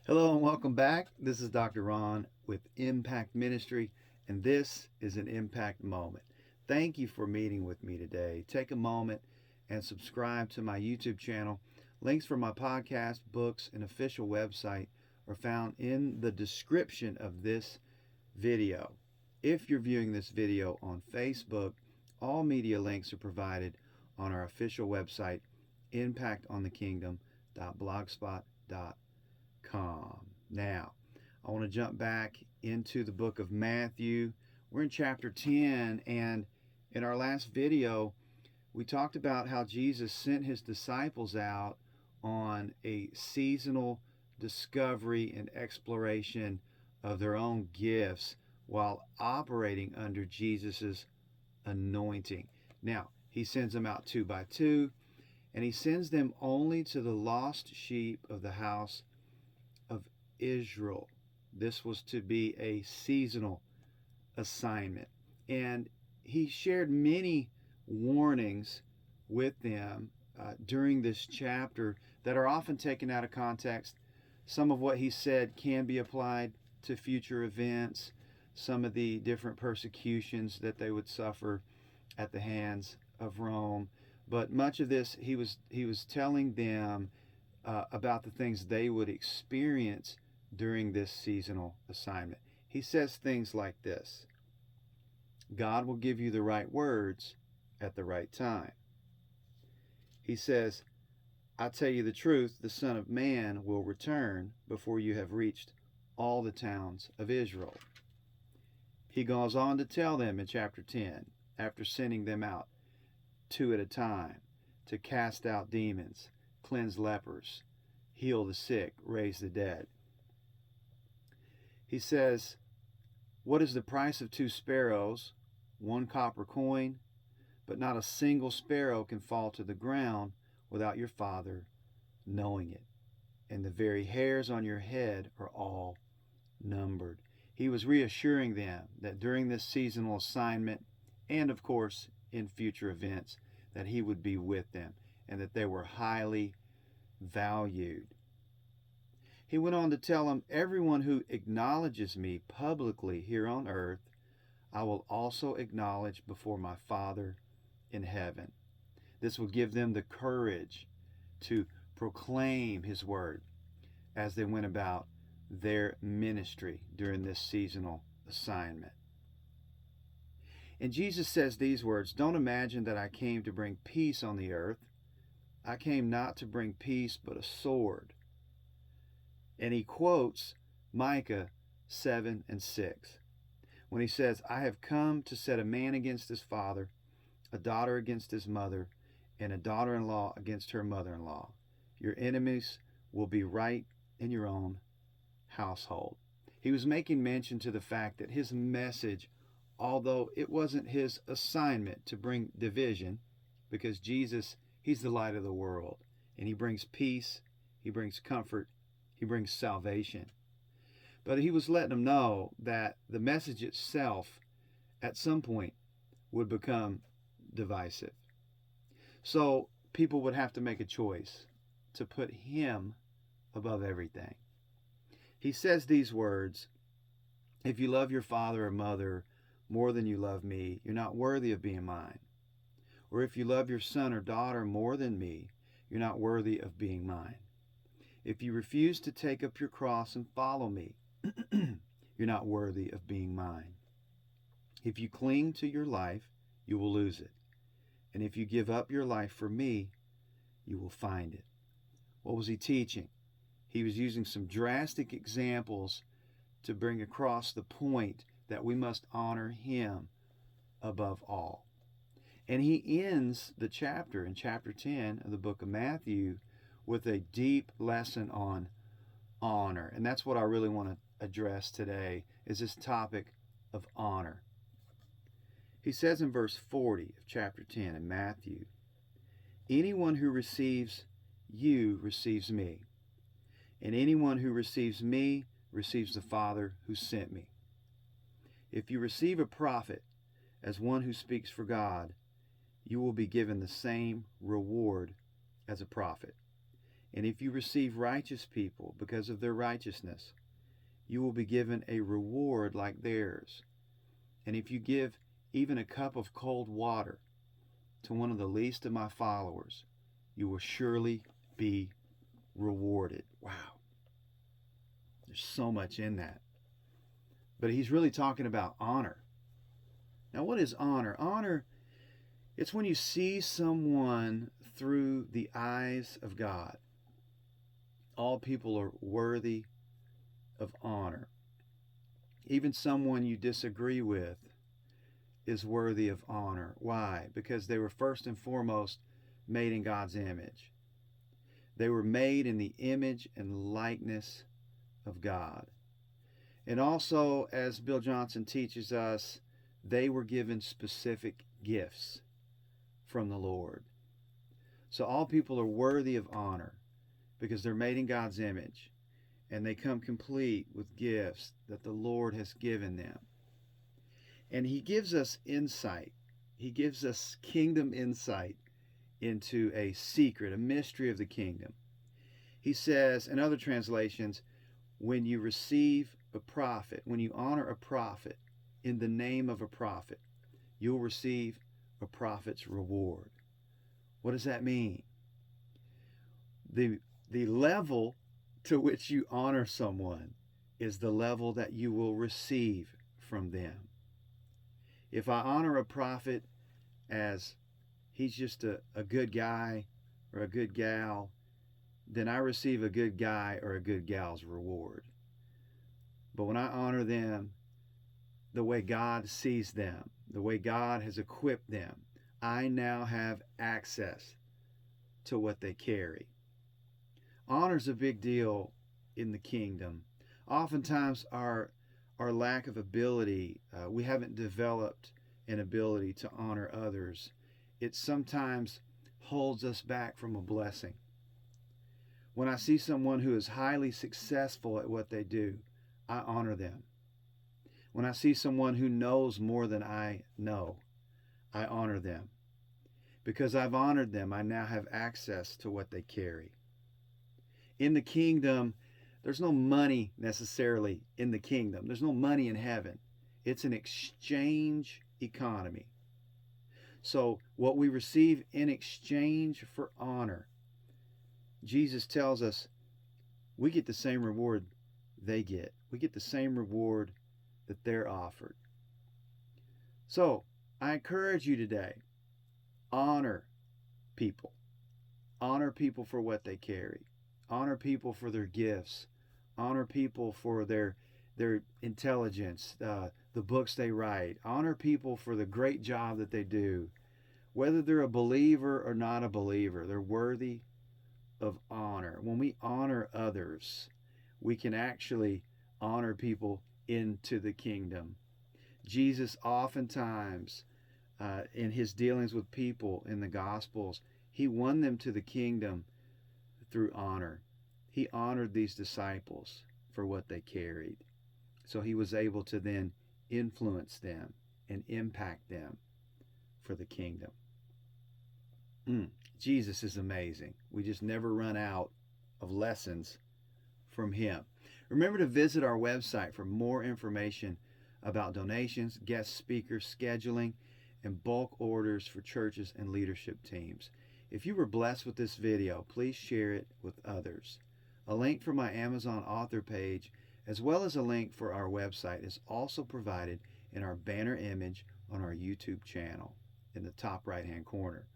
Hello and welcome back. This is Dr. Ron with Impact Ministry, and this is an impact moment. Thank you for meeting with me today. Take a moment and subscribe to my YouTube channel. Links for my podcast, books, and official website are found in the description of this video. If you're viewing this video on Facebook, all media links are provided on our official website, impactonthekingdom.blogspot.com. Now, I want to jump back into the book of Matthew. We're in chapter 10, and in our last video, we talked about how Jesus sent his disciples out on a seasonal discovery and exploration of their own gifts while operating under Jesus's anointing. Now, he sends them out two by two, and he sends them only to the lost sheep of the house of Israel. This was to be a seasonal assignment. And he shared many warnings with them during this chapter that are often taken out of context. Some of what he said can be applied to future events, some of the different persecutions that they would suffer at the hands of Rome. But much of this, he was telling them about the things they would experience during this seasonal assignment. He says things like this: God will give you the right words at the right time. He says, I tell you the truth, the Son of Man will return before you have reached all the towns of Israel. He goes on to tell them in chapter 10, after sending them out two at a time to cast out demons, cleanse lepers, heal the sick, raise the dead. He says, what is the price of 2 sparrows, 1 copper coin? But not a single sparrow can fall to the ground without your Father knowing it. And the very hairs on your head are all numbered. He was reassuring them that during this seasonal assignment, and of course in future events, that he would be with them and that they were highly valued. He went on to tell them, everyone who acknowledges me publicly here on earth, I will also acknowledge before my Father in heaven. This will give them the courage to proclaim his word as they went about their ministry during this seasonal assignment. And Jesus says these words, don't imagine that I came to bring peace on the earth. I came not to bring peace, but a sword. And he quotes Micah 7:6 when he says, I have come to set a man against his father, a daughter against his mother, and a daughter-in-law against her mother-in-law. Your enemies will be right in your own household. He was making mention to the fact that his message, although it wasn't his assignment to bring division, because Jesus, he's the light of the world, and he brings peace, he brings comfort, he brings salvation. But he was letting them know that the message itself at some point would become divisive. So people would have to make a choice to put him above everything. He says these words, if you love your father or mother more than you love me, you're not worthy of being mine. Or if you love your son or daughter more than me, you're not worthy of being mine. If you refuse to take up your cross and follow me, you're not worthy of being mine. If you cling to your life, you will lose it. And if you give up your life for me, you will find it. What was he teaching? He was using some drastic examples to bring across the point that we must honor him above all. And he ends the chapter in chapter 10 of the book of Matthew with a deep lesson on honor. And that's what I really want to address today, is this topic of honor. He says in verse 40 of chapter 10 in Matthew, anyone who receives you receives me, and anyone who receives me receives the Father who sent me. If you receive a prophet as one who speaks for God, you will be given the same reward as a prophet. And if you receive righteous people because of their righteousness, you will be given a reward like theirs. And if you give even a cup of cold water to one of the least of my followers, you will surely be rewarded. Wow. There's so much in that. But he's really talking about honor. Now, what is honor? Honor, it's when you see someone through the eyes of God. All people are worthy of honor. Even someone you disagree with is worthy of honor. Why? Because they were first and foremost made in God's image. They were made in the image and likeness of God. And also, as Bill Johnson teaches us, they were given specific gifts from the Lord. So all people are worthy of honor because they're made in God's image, and they come complete with gifts that the Lord has given them. And he gives us insight. He gives us kingdom insight into a secret, a mystery of the kingdom. He says, in other translations, when you receive a prophet, when you honor a prophet in the name of a prophet, you'll receive a prophet's reward. What does that mean? The level to which you honor someone is the level that you will receive from them. If I honor a prophet as he's just a good guy or a good gal, then I receive a good guy or a good gal's reward. But when I honor them the way God sees them, the way God has equipped them, I now have access to what they carry. Honor's a big deal in the kingdom. Oftentimes our lack of ability, we haven't developed an ability to honor others. It sometimes holds us back from a blessing. When I see someone who is highly successful at what they do, I honor them. When I see someone who knows more than I know, I honor them. Because I've honored them, I now have access to what they carry. In the kingdom, there's no money necessarily in the kingdom. There's no money in heaven. It's an exchange economy. So what we receive in exchange for honor, Jesus tells us we get the same reward they get. We get the same reward that they're offered. So I encourage you today, honor people. Honor people for what they carry. Honor people for their gifts. Honor people for their intelligence, the books they write. Honor people for the great job that they do. Whether they're a believer or not a believer, they're worthy of honor. When we honor others, we can actually honor people into the kingdom. Jesus oftentimes, in his dealings with people in the Gospels, he won them to the kingdom through honor. He honored these disciples for what they carried. So he was able to then influence them and impact them for the kingdom. Jesus is amazing. We just never run out of lessons from him. Remember to visit our website for more information about donations, guest speakers, scheduling, and bulk orders for churches and leadership teams. If you were blessed with this video, please share it with others. A link for my Amazon author page, as well as a link for our website, is also provided in our banner image on our YouTube channel in the top right-hand corner.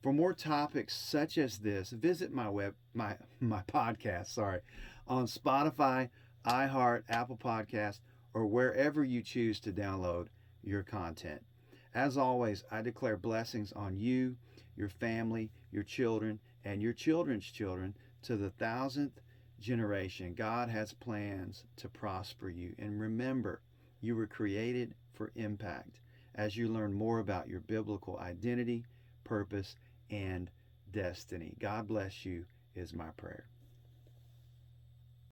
For more topics such as this, visit my podcast, on Spotify, iHeart, Apple Podcasts, or wherever you choose to download your content. As always, I declare blessings on you, your family, your children, and your children's children to the 1,000th generation. God has plans to prosper you. And remember, you were created for impact as you learn more about your biblical identity, purpose, and destiny. God bless you is my prayer.